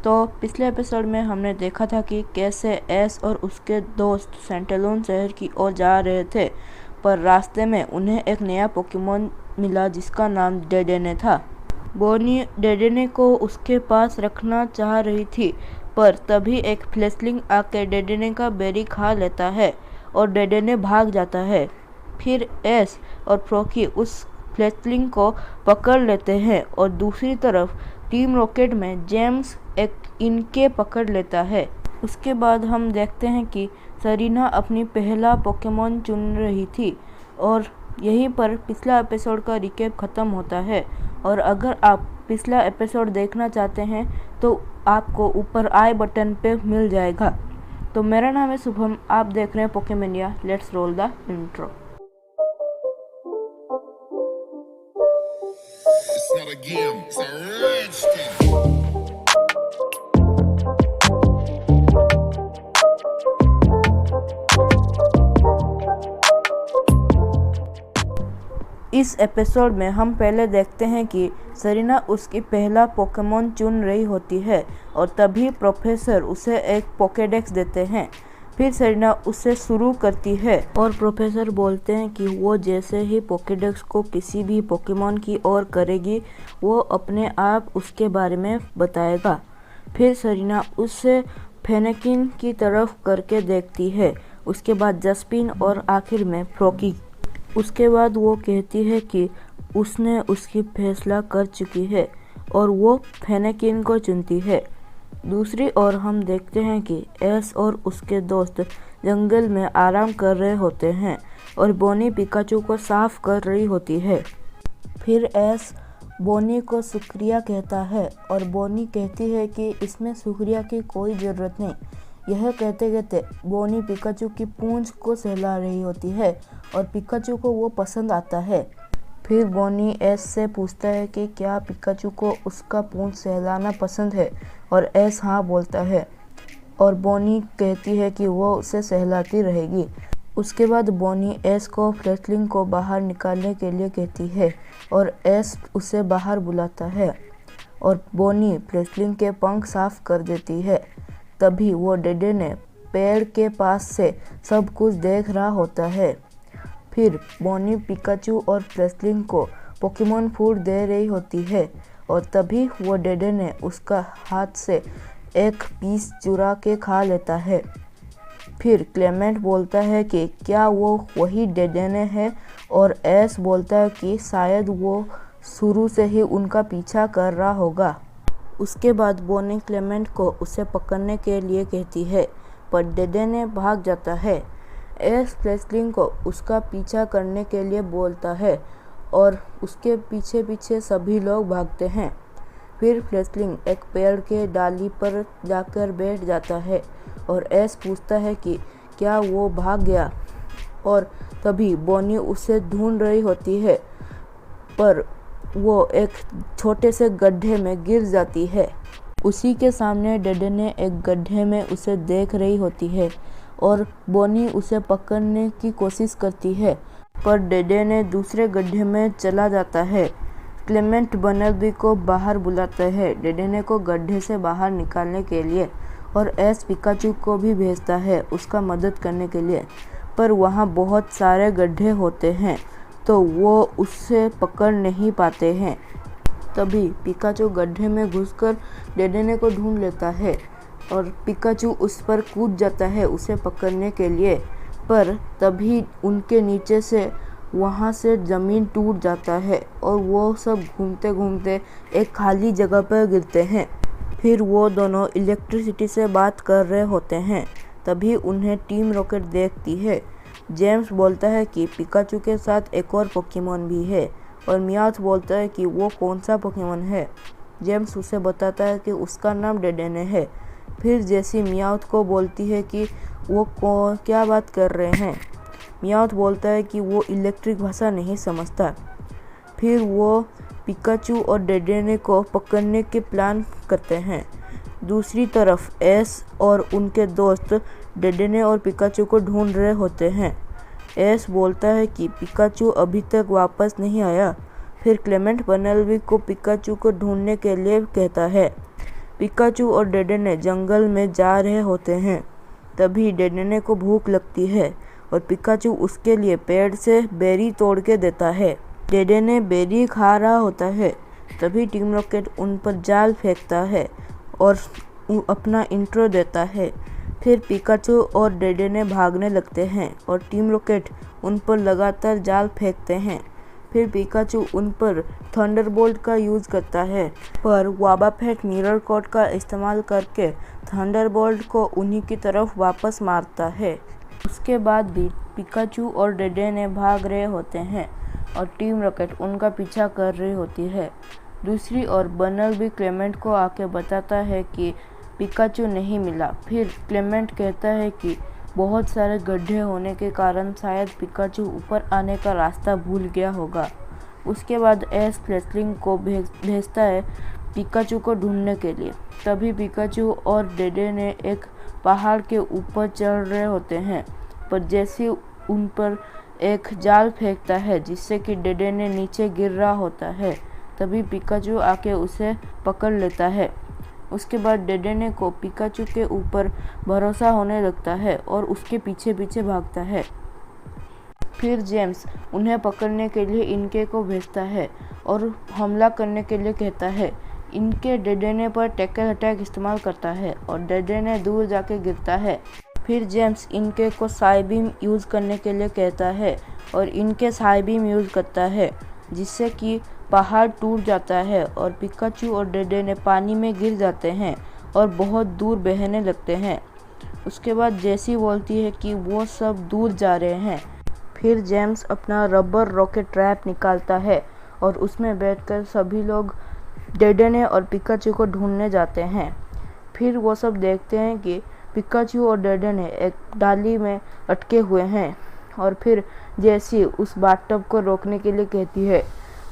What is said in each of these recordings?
तो पिछले एपिसोड में हमने देखा था कि कैसे एस और उसके दोस्त सेंटेलोन शहर की ओर जा रहे थे, पर रास्ते में उन्हें एक नया पोकेमॉन मिला जिसका नाम डेडेने था। बोनी डेडेने को उसके पास रखना चाह रही थी, पर तभी एक फ्लेशलिंग आके डेडेने का बेरी खा लेता है और डेडेने भाग जाता है। फिर एस और फ्रॉकी उस फ्लेशलिंग को पकड़ लेते हैं और दूसरी तरफ टीम रॉकेट में जेम्स एक इनके पकड़ लेता है। उसके बाद हम देखते हैं कि सरीना अपनी पहला पोकेमॉन चुन रही थी और यहीं पर पिछला एपिसोड का रिकैप ख़त्म होता है। और अगर आप पिछला एपिसोड देखना चाहते हैं तो आपको ऊपर आई बटन पे मिल जाएगा। तो मेरा नाम है शुभम, आप देख रहे हैं Pokemania. Let's roll the intro. It's not a game, it's a rich thing. इस एपिसोड में हम पहले देखते हैं कि सरीना उसकी पहला पोकेमॉन चुन रही होती है और तभी प्रोफेसर उसे एक पोकेडेक्स देते हैं। फिर सरीना उसे शुरू करती है और प्रोफेसर बोलते हैं कि वो जैसे ही पोकेडेक्स को किसी भी पोकेमॉन की ओर करेगी वो अपने आप उसके बारे में बताएगा। फिर सरीना उससे फेनेकिन की तरफ करके देखती है, उसके बाद जस्पिन और आखिर में फ्रॉकी। उसके बाद वो कहती है कि उसने उसकी फैसला कर चुकी है और वो फेनेकिन को चुनती है। दूसरी ओर हम देखते हैं कि एस और उसके दोस्त जंगल में आराम कर रहे होते हैं और बोनी पिकाचू को साफ कर रही होती है। फिर एस बोनी को शुक्रिया कहता है और बोनी कहती है कि इसमें शुक्रिया की कोई ज़रूरत नहीं। यह कहते कहते बोनी पिकाचू की पूंछ को सहला रही होती है और पिकाचू को वो पसंद आता है। फिर बोनी एस से पूछता है कि क्या पिकाचू को उसका पूंछ सहलाना पसंद है और एस हाँ बोलता है और बोनी कहती है कि वो उसे सहलाती रहेगी। उसके बाद बोनी एस को फ्लेशलिंग को बाहर निकालने के लिए कहती है और एस उसे बाहर बुलाता है और बोनी फ्लेशलिंग के पंख साफ कर देती है। तभी वो डेडेने पेड़ के पास से सब कुछ देख रहा होता है। फिर बोनी पिकाचू और फ्लेशलिंग को पोकेमॉन फूड दे रही होती है और तभी वो डेडेने उसका हाथ से एक पीस चुरा के खा लेता है। फिर क्लेमेंट बोलता है कि क्या वो वही डेडेने है और एस बोलता है कि शायद वो शुरू से ही उनका पीछा कर रहा होगा। उसके बाद बोनी क्लेमेंट को उसे पकड़ने के लिए कहती है, पर डेडेने भाग जाता है। एस फ्लेशलिंग को उसका पीछा करने के लिए बोलता है और उसके पीछे पीछे सभी लोग भागते हैं। फिर फ्लेशलिंग एक पेड़ के डाली पर जाकर बैठ जाता है और एस पूछता है कि क्या वो भाग गया और तभी बोनी उसे ढूंढ रही होती है, पर वो एक छोटे से गड्ढे में गिर जाती है। उसी के सामने डेडेने एक गड्ढे में उसे देख रही होती है और बोनी उसे पकड़ने की कोशिश करती है, पर डेडेने दूसरे गड्ढे में चला जाता है। क्लेमेंट बनेलबी को बाहर बुलाता है डेडेने को गड्ढे से बाहर निकालने के लिए और एस पिकाचू को भी भेजता है उसका मदद करने के लिए, पर वहाँ बहुत सारे गड्ढे होते हैं तो वो उससे पकड़ नहीं पाते हैं। तभी पिकाचू गड्ढे में घुसकर डेडेने को ढूंढ लेता है और पिकाचू उस पर कूद जाता है उसे पकड़ने के लिए, पर तभी उनके नीचे से वहाँ से ज़मीन टूट जाता है और वो सब घूमते घूमते एक खाली जगह पर गिरते हैं। फिर वो दोनों इलेक्ट्रिसिटी से बात कर रहे होते हैं। तभी उन्हें टीम रॉकेट देखती है। जेम्स बोलता है कि पिकाचू के साथ एक और पोकेमॉन भी है और मियाथ बोलता है कि वो कौन सा पोकेमॉन है। जेम्स उसे बताता है कि उसका नाम डेडेने है। फिर जैसी मियाथ को बोलती है कि वो क्या बात कर रहे हैं। मियाथ बोलता है कि वो इलेक्ट्रिक भाषा नहीं समझता। फिर वो पिकाचू और डेडेने को पकड़ने के प्लान करते हैं। दूसरी तरफ एस और उनके दोस्त डेडेने और पिकाचू को ढूंढ रहे होते हैं। एस बोलता है कि पिकाचू अभी तक वापस नहीं आया। फिर क्लेमेंट बनेलबी को पिकाचू को ढूंढने के लिए कहता है। पिकाचू और डेडेने जंगल में जा रहे होते हैं। तभी डेडेने को भूख लगती है और पिकाचू उसके लिए पेड़ से बेरी तोड़ के देता है। डेडेने बेरी खा रहा होता है। तभी टीम रॉकेट उन पर जाल फेंकता है और अपना इंट्रो देता है। फिर पिकाचू और डेडेने भागने लगते हैं और टीम रॉकेट उन पर लगातार जाल फेंकते हैं। फिर पिकाचू उन पर थंडरबोल्ट का यूज़ करता है, पर वाबाफेट मिरर कोड का इस्तेमाल करके थंडरबोल्ट को उन्हीं की तरफ वापस मारता है। उसके बाद भी पिकाचू और डेडेने भाग रहे होते हैं और टीम रॉकेट उनका पीछा कर रही होती है। दूसरी ओर बर्नल भी क्लेमेंट को आके बताता है कि पिकाचू नहीं मिला। फिर क्लेमेंट कहता है कि बहुत सारे गड्ढे होने के कारण शायद पिकाचू ऊपर आने का रास्ता भूल गया होगा। उसके बाद एस फ्लेसलिंग को भेजता है पिकाचू को ढूंढने के लिए। तभी पिकाचू और डेडेने एक पहाड़ के ऊपर चढ़ रहे होते हैं, पर जैसे उन पर एक जाल फेंकता है जिससे कि डेडेने नीचे गिर रहा होता है। तभी पिकाचू आके उसे पकड़ लेता है। उसके बाद डेडेने को पिकाचू के ऊपर भरोसा होने लगता है और उसके पीछे पीछे भागता है। फिर जेम्स उन्हें पकड़ने के लिए इनके को भेजता है और हमला करने के लिए कहता है। इनके डेडेने पर टैकल अटैक इस्तेमाल करता है और डेडेने दूर जाके गिरता है। फिर जेम्स इनके को साइबीम यूज़ करने के लिए कहता है और इनके साइबीम यूज़ करता है, जिससे कि पहाड़ टूट जाता है और पिकाचू और डेडेने पानी में गिर जाते हैं और बहुत दूर बहने लगते हैं। उसके बाद जेसी बोलती है कि वो सब दूर जा रहे हैं। फिर जेम्स अपना रबर रॉकेट ट्रैप निकालता है और उसमें बैठकर सभी लोग डेडेने और पिकाचू को ढूंढने जाते हैं। फिर वो सब देखते हैं कि पिकाचू और डेडेने एक डाली में अटके हुए हैं और फिर जेसी उस बाथटब को रोकने के लिए कहती है,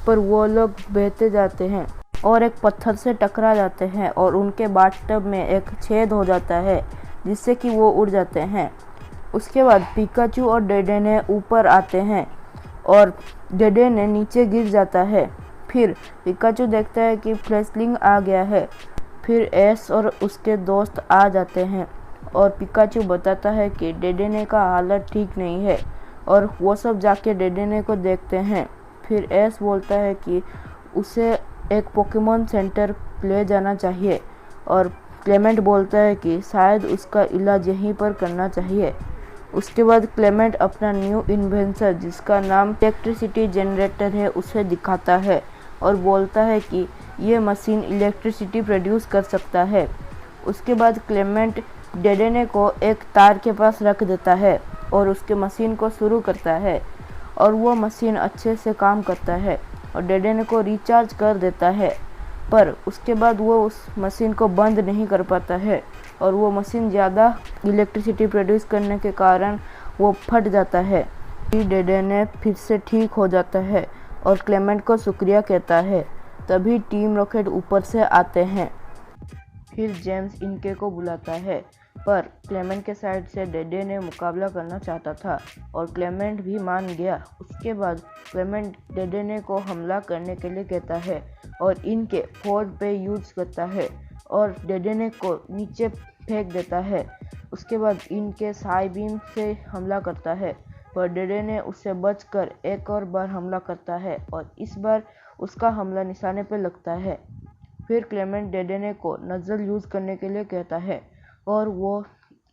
पर वो लोग बहते जाते हैं और एक पत्थर से टकरा जाते हैं और उनके बाथटब में एक छेद हो जाता है जिससे कि वो उड़ जाते हैं। उसके बाद पिकाचू और डेडेने ऊपर आते हैं और डेडेने नीचे गिर जाता है। फिर पिकाचू देखता है कि फ्लेसलिंग आ गया है। फिर एस और उसके दोस्त आ जाते हैं और पिकाचू बताता है कि डेडेने का हालत ठीक नहीं है और वो सब जाके डेडेने को देखते हैं। फिर एस बोलता है कि उसे एक पोकेमॉन सेंटर ले जाना चाहिए और क्लेमेंट बोलता है कि शायद उसका इलाज यहीं पर करना चाहिए। उसके बाद क्लेमेंट अपना न्यू इन्वेंशन जिसका नाम इलेक्ट्रिसिटी जनरेटर है उसे दिखाता है और बोलता है कि ये मशीन इलेक्ट्रिसिटी प्रोड्यूस कर सकता है। उसके बाद क्लेमेंट डेडेने को एक तार के पास रख देता है और उसके मशीन को शुरू करता है और वो मशीन अच्छे से काम करता है और डेडेने को रिचार्ज कर देता है, पर उसके बाद वो उस मशीन को बंद नहीं कर पाता है और वो मशीन ज़्यादा इलेक्ट्रिसिटी प्रोड्यूस करने के कारण वो फट जाता है। फिर डेडेने फिर से ठीक हो जाता है और क्लेमेंट को शुक्रिया कहता है। तभी टीम रॉकेट ऊपर से आते हैं। फिर जेम्स इनके को बुलाता है, पर क्लेमेंट के साइड से डेडेने मुकाबला करना चाहता था और क्लेमेंट भी मान गया। उसके बाद क्लेमेंट डेडेने को हमला करने के लिए कहता है और इनके फोर्ड पे यूज करता है और डेडेने को नीचे फेंक देता है। उसके बाद इनके साई बीम से हमला करता है, पर डेडेने उससे बचकर एक और बार हमला करता है और इस बार उसका हमला निशाने पर लगता है। फिर क्लेमेंट डेडेने को नज़ल यूज़ करने के लिए कहता है और वो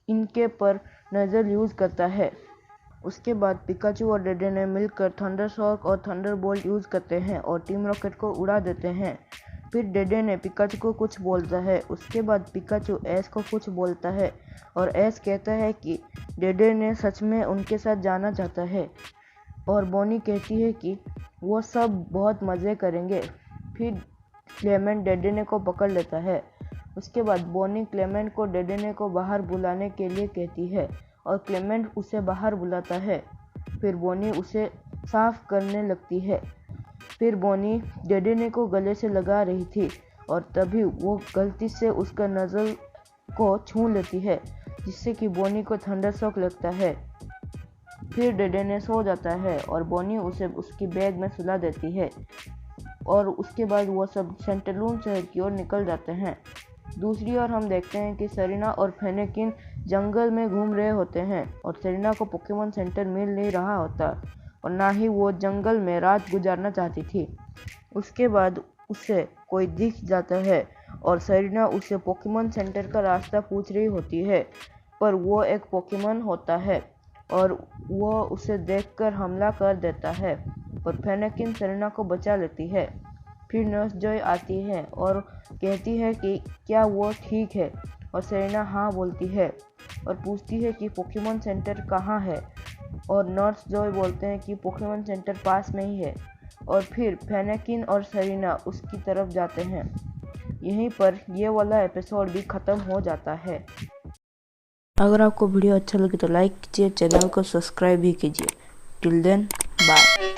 इनके पर नज़ल यूज़ करता है। उसके बाद पिकाचू और डेडेने मिलकर थंडर शॉक और थंडरबोल्ट यूज़ करते हैं और टीम रॉकेट को उड़ा देते हैं। फिर डेडेने पिकाचू को कुछ बोलता है। उसके बाद पिकाचू एस को कुछ बोलता है और एस कहता है कि डेडेने सच में उनके साथ जाना चाहता है और बोनी कहती है कि वो सब बहुत मज़े करेंगे। फिर क्लेमेंट डेडेने को पकड़ लेता है। उसके बाद बोनी क्लेमेंट को डेडेने को बाहर बुलाने के लिए कहती है और क्लेमेंट उसे बाहर बुलाता है। फिर बोनी उसे साफ करने लगती है। फिर बोनी डेडेने को गले से लगा रही थी और तभी वो गलती से उसका नज़ल को छू लेती है, जिससे कि बोनी को थंडर शॉक लगता है। फिर डेडेने सो जाता है और बोनी उसे उसकी बैग में सुला देती है और उसके बाद वो सब सेंटरलून शहर की ओर निकल जाते हैं। दूसरी ओर हम देखते हैं कि सेरेना और फेनेकिन जंगल में घूम रहे होते हैं और सेरेना को पोकेमॉन सेंटर मिल नहीं रहा होता और ना ही वो जंगल में रात गुजारना चाहती थी। उसके बाद उसे कोई दिख जाता है और सेरेना उसे पोकेमॉन सेंटर का रास्ता पूछ रही होती है, पर वो एक पोकेमॉन होता है और वो उसे देखकर हमला कर देता है और फेनेकिन सेरेना को बचा लेती है। फिर नर्स जॉय आती है और कहती है कि क्या वो ठीक है और सेरेना हाँ बोलती है और पूछती है कि पोकेमॉन सेंटर कहाँ है और नर्स जॉय बोलते हैं कि पोकेमॉन सेंटर पास में ही है और फिर फेनेकिन और सेरेना उसकी तरफ जाते हैं। यहीं पर ये वाला एपिसोड भी ख़त्म हो जाता है। अगर आपको वीडियो अच्छा लगे तो लाइक कीजिए, चैनल को सब्सक्राइब भी कीजिए। Till then bye.